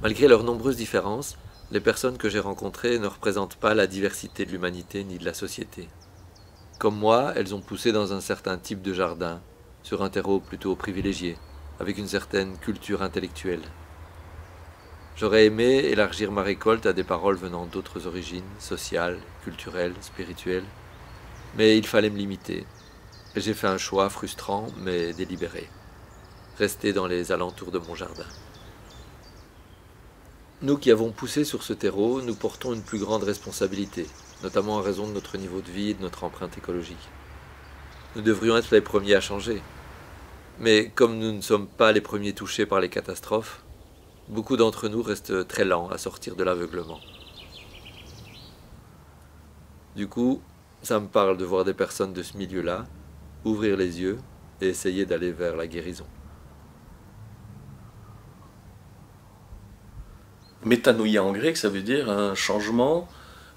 Malgré leurs nombreuses différences, les personnes que j'ai rencontrées ne représentent pas la diversité de l'humanité ni de la société. Comme moi, elles ont poussé dans un certain type de jardin, sur un terreau plutôt privilégié, avec une certaine culture intellectuelle. J'aurais aimé élargir ma récolte à des paroles venant d'autres origines, sociales, culturelles, spirituelles, mais il fallait me limiter. Et j'ai fait un choix frustrant mais délibéré. Rester dans les alentours de mon jardin. Nous qui avons poussé sur ce terreau, nous portons une plus grande responsabilité, notamment en raison de notre niveau de vie et de notre empreinte écologique. Nous devrions être les premiers à changer. Mais comme nous ne sommes pas les premiers touchés par les catastrophes, beaucoup d'entre nous restent très lents à sortir de l'aveuglement. Du coup, ça me parle de voir des personnes de ce milieu-là ouvrir les yeux et essayer d'aller vers la guérison. Métanoïa en grec, ça veut dire un changement.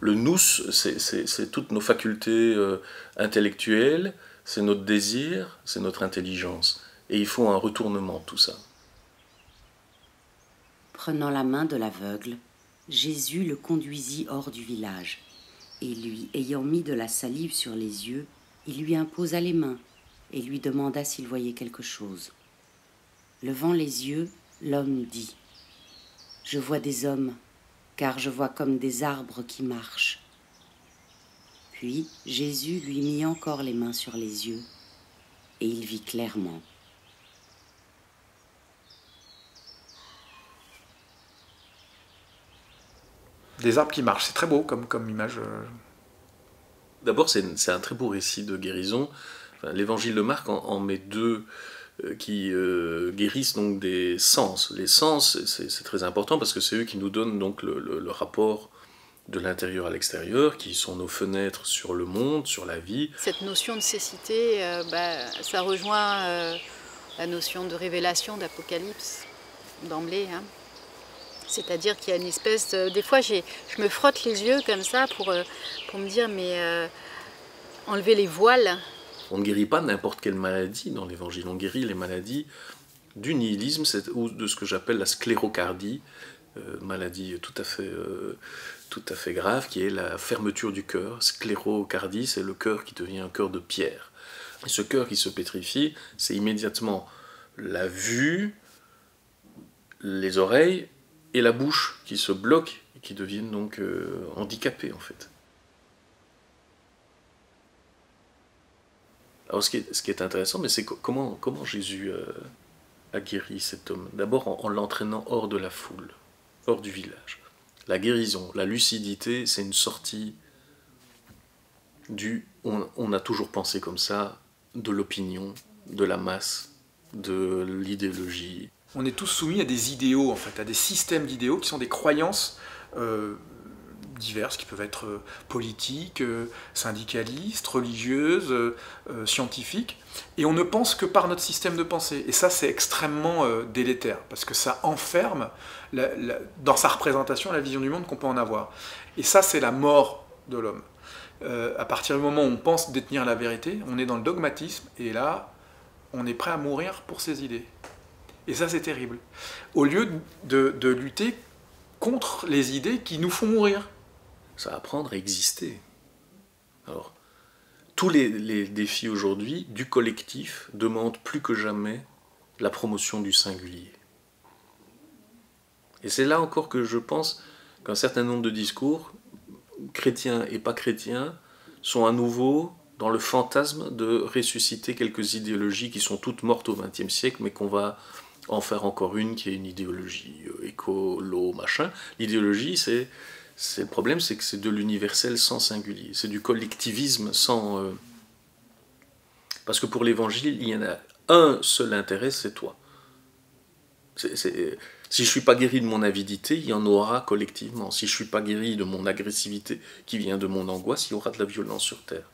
Le nous, c'est toutes nos facultés intellectuelles, c'est notre désir, c'est notre intelligence. Et il faut un retournement de tout ça. Prenant la main de l'aveugle, Jésus le conduisit hors du village, et lui, ayant mis de la salive sur les yeux, il lui imposa les mains et lui demanda s'il voyait quelque chose. Levant les yeux, l'homme dit : « Je vois des hommes, car je vois comme des arbres qui marchent. » Puis Jésus lui mit encore les mains sur les yeux, et il vit clairement. Des arbres qui marchent, c'est très beau comme image. D'abord, c'est un très beau récit de guérison. Enfin, l'évangile de Marc en met deux qui guérissent donc des sens. Les sens, c'est très important parce que c'est eux qui nous donnent donc le rapport de l'intérieur à l'extérieur, qui sont nos fenêtres sur le monde, sur la vie. Cette notion de cécité, ça rejoint la notion de révélation, d'apocalypse, d'emblée. Hein. C'est-à-dire qu'il y a une espèce de... Des fois, je me frotte les yeux comme ça pour me dire, mais enlever les voiles. On ne guérit pas n'importe quelle maladie dans l'évangile. On guérit les maladies du nihilisme ou de ce que j'appelle la sclérocardie, maladie tout à fait grave, qui est la fermeture du cœur. Sclérocardie, c'est le cœur qui devient un cœur de pierre. Et ce cœur qui se pétrifie, c'est immédiatement la vue, les oreilles et la bouche qui se bloquent et qui deviennent donc handicapées en fait. Alors ce qui est intéressant, mais c'est comment Jésus a guéri cet homme. D'abord en l'entraînant hors de la foule, hors du village. La guérison, la lucidité, c'est une sortie du « on a toujours pensé comme ça », de l'opinion, de la masse, de l'idéologie. On est tous soumis à des idéaux, en fait, à des systèmes d'idéaux qui sont des croyances diverses, qui peuvent être politiques, syndicalistes, religieuses, scientifiques, et on ne pense que par notre système de pensée. Et ça, c'est extrêmement délétère, parce que ça enferme, dans sa représentation, la vision du monde qu'on peut en avoir. Et ça, c'est la mort de l'homme. À partir du moment où on pense détenir la vérité, on est dans le dogmatisme, et là, on est prêt à mourir pour ses idées. Et ça, c'est terrible. Au lieu de lutter contre les idées qui nous font mourir. Ça va apprendre à exister. Alors, tous les défis aujourd'hui du collectif demandent plus que jamais la promotion du singulier. Et c'est là encore que je pense qu'un certain nombre de discours, chrétiens et pas chrétiens, sont à nouveau dans le fantasme de ressusciter quelques idéologies qui sont toutes mortes au XXe siècle, mais qu'on va en faire encore une qui est une idéologie écolo, machin. L'idéologie, le problème, c'est que c'est de l'universel sans singulier. C'est du collectivisme sans... Parce que pour l'évangile, il y en a un seul intérêt, c'est toi. Si je ne suis pas guéri de mon avidité, il y en aura collectivement. Si je ne suis pas guéri de mon agressivité qui vient de mon angoisse, il y aura de la violence sur Terre.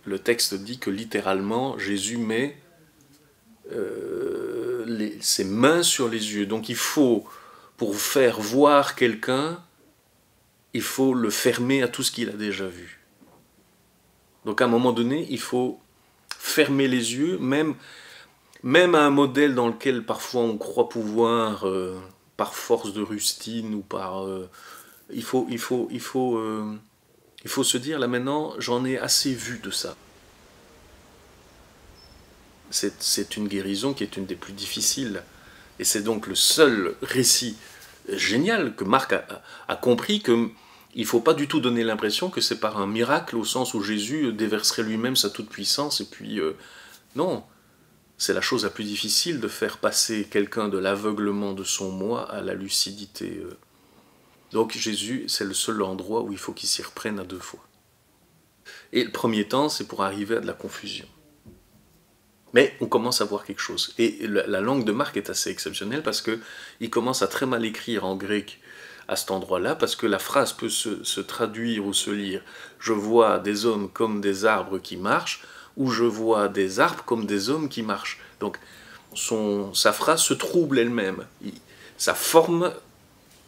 Le texte dit que littéralement, Jésus met ses mains sur les yeux. Donc il faut, pour faire voir quelqu'un, il faut le fermer à tout ce qu'il a déjà vu. Donc à un moment donné, il faut fermer les yeux, même même à un modèle dans lequel parfois on croit pouvoir, par force de rustine ou par... il faut se dire, là maintenant, j'en ai assez vu de ça. C'est une guérison qui est une des plus difficiles. Et c'est donc le seul récit génial que Marc a compris qu'il ne faut pas du tout donner l'impression que c'est par un miracle au sens où Jésus déverserait lui-même sa toute-puissance. Et puis, non, c'est la chose la plus difficile de faire passer quelqu'un de l'aveuglement de son moi à la lucidité. Donc Jésus, c'est le seul endroit où il faut qu'il s'y reprenne à 2 fois. Et le premier temps, c'est pour arriver à de la confusion. Mais on commence à voir quelque chose. Et la langue de Marc est assez exceptionnelle parce qu'il commence à très mal écrire en grec à cet endroit-là, parce que la phrase peut se traduire ou se lire « Je vois des hommes comme des arbres qui marchent » ou « Je vois des arbres comme des hommes qui marchent ». Donc sa phrase se trouble elle-même. Sa forme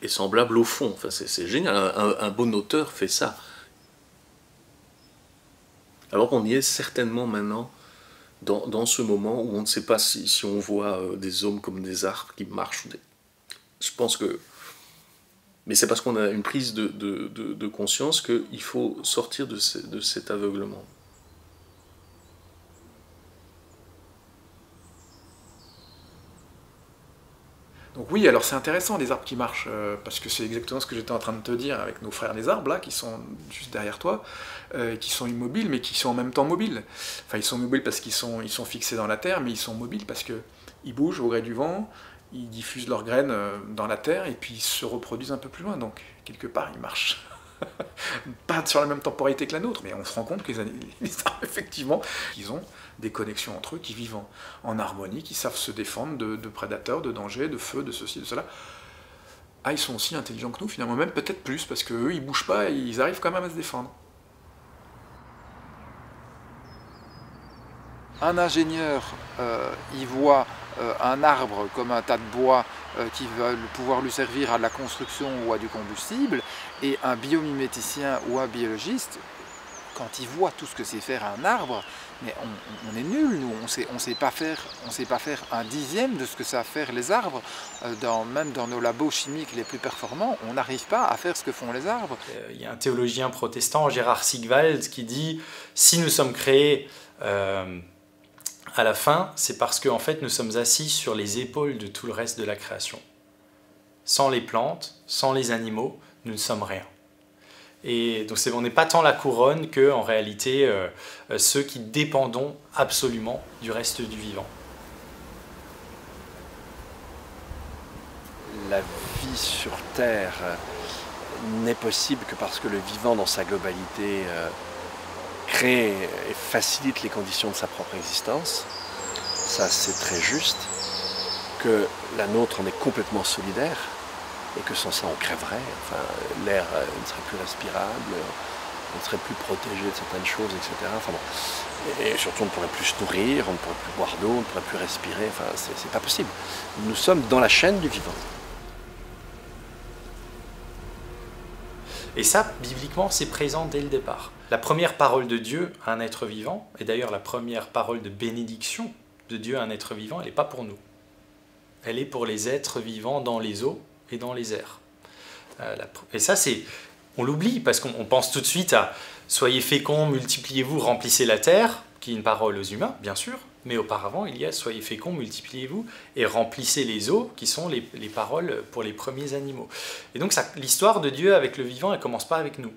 est semblable au fond. Enfin, c'est génial. Un bon auteur fait ça. Alors on y est certainement maintenant dans ce moment où on ne sait pas si on voit des hommes comme des arbres qui marchent. Je pense que... Mais c'est parce qu'on a une prise de conscience qu'il faut sortir de cet aveuglement. Donc oui, alors c'est intéressant les arbres qui marchent, parce que c'est exactement ce que j'étais en train de te dire avec nos frères les arbres, là, qui sont juste derrière toi, qui sont immobiles, mais qui sont en même temps mobiles. Enfin, ils sont mobiles parce qu'ils sont fixés dans la terre, mais ils sont mobiles parce qu'ils bougent au gré du vent, ils diffusent leurs graines dans la terre, et puis ils se reproduisent un peu plus loin, donc quelque part ils marchent. Pas sur la même temporalité que la nôtre, mais on se rend compte que les arbres, effectivement, ils ont des connexions entre eux, qui vivent en harmonie, qui savent se défendre de prédateurs, de dangers, de feux, de ceci, de cela. Ah, ils sont aussi intelligents que nous, finalement, même peut-être plus, parce qu'eux, ils bougent pas et ils arrivent quand même à se défendre. Un ingénieur, il voit un arbre comme un tas de bois qui va pouvoir lui servir à de la construction ou à du combustible, et un biomiméticien ou un biologiste, quand il voit tout ce que c'est faire un arbre, mais on est nuls, nous, on sait pas faire un dixième de ce que savent faire les arbres, même dans nos labos chimiques les plus performants, on n'arrive pas à faire ce que font les arbres. Il y a un théologien protestant, Gérard Sigwald, qui dit « Si nous sommes créés à la fin, c'est parce qu'en fait nous sommes assis sur les épaules de tout le reste de la création. Sans les plantes, sans les animaux, nous ne sommes rien. » Et donc on n'est pas tant la couronne que, en réalité, ceux qui dépendons absolument du reste du vivant. La vie sur Terre n'est possible que parce que le vivant dans sa globalité crée et facilite les conditions de sa propre existence. Ça, c'est très juste. Que la nôtre en est complètement solidaire. Et que sans ça on crèverait, enfin, l'air ne serait plus respirable, on ne serait plus protégé de certaines choses, etc. Enfin bon. Et surtout on ne pourrait plus se nourrir, on ne pourrait plus boire d'eau, on ne pourrait plus respirer, enfin c'est pas possible. Nous sommes dans la chaîne du vivant. Et ça, bibliquement, c'est présent dès le départ. La première parole de Dieu à un être vivant, et d'ailleurs la première parole de bénédiction de Dieu à un être vivant, elle n'est pas pour nous. Elle est pour les êtres vivants dans les eaux et dans les airs. Et ça, on l'oublie, parce qu'on pense tout de suite à « Soyez féconds, multipliez-vous, remplissez la terre », qui est une parole aux humains, bien sûr, mais auparavant, il y a « Soyez féconds, multipliez-vous, et remplissez les eaux », qui sont les paroles pour les premiers animaux. Et donc, l'histoire de Dieu avec le vivant, elle ne commence pas avec nous.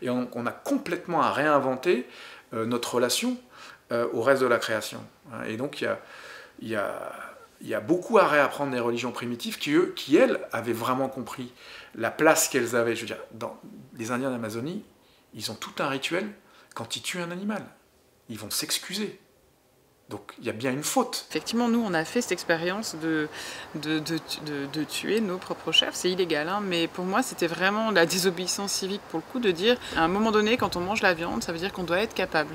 Et on a complètement à réinventer notre relation au reste de la création. Et donc, il y a beaucoup à réapprendre des religions primitives qui, elles, avaient vraiment compris la place qu'elles avaient. Je veux dire, dans les Indiens d'Amazonie, ils ont tout un rituel quand ils tuent un animal. Ils vont s'excuser. Donc il y a bien une faute. Effectivement, nous, on a fait cette expérience de tuer nos propres chefs. C'est illégal, hein, mais pour moi, c'était vraiment la désobéissance civique, pour le coup, de dire, à un moment donné, quand on mange la viande, ça veut dire qu'on doit être capable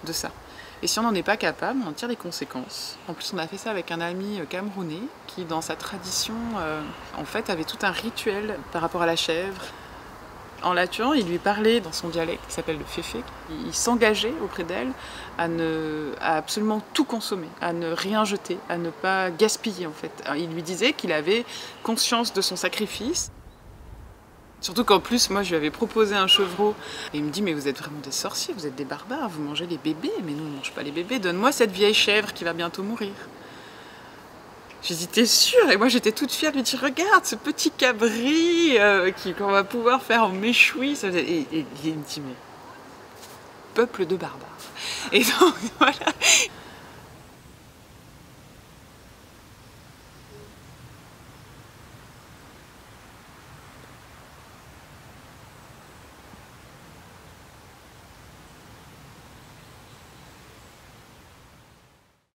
de ça. Et si on n'en est pas capable, on tire les conséquences. En plus, on a fait ça avec un ami camerounais qui, dans sa tradition, en fait, avait tout un rituel par rapport à la chèvre. En la tuant, il lui parlait dans son dialecte qui s'appelle le féfé. Il s'engageait auprès d'elle à absolument tout consommer, à ne rien jeter, à ne pas gaspiller en fait. Alors, il lui disait qu'il avait conscience de son sacrifice. Surtout qu'en plus, moi je lui avais proposé un chevreau. Et il me dit, mais vous êtes vraiment des sorciers, vous êtes des barbares, vous mangez les bébés. Mais nous on ne mange pas les bébés, donne-moi cette vieille chèvre qui va bientôt mourir. J'ai dit, t'es sûre? Et moi j'étais toute fière de lui dire, regarde ce petit cabri qu'on va pouvoir faire en méchoui. Et il me dit, mais peuple de barbares. Et donc voilà,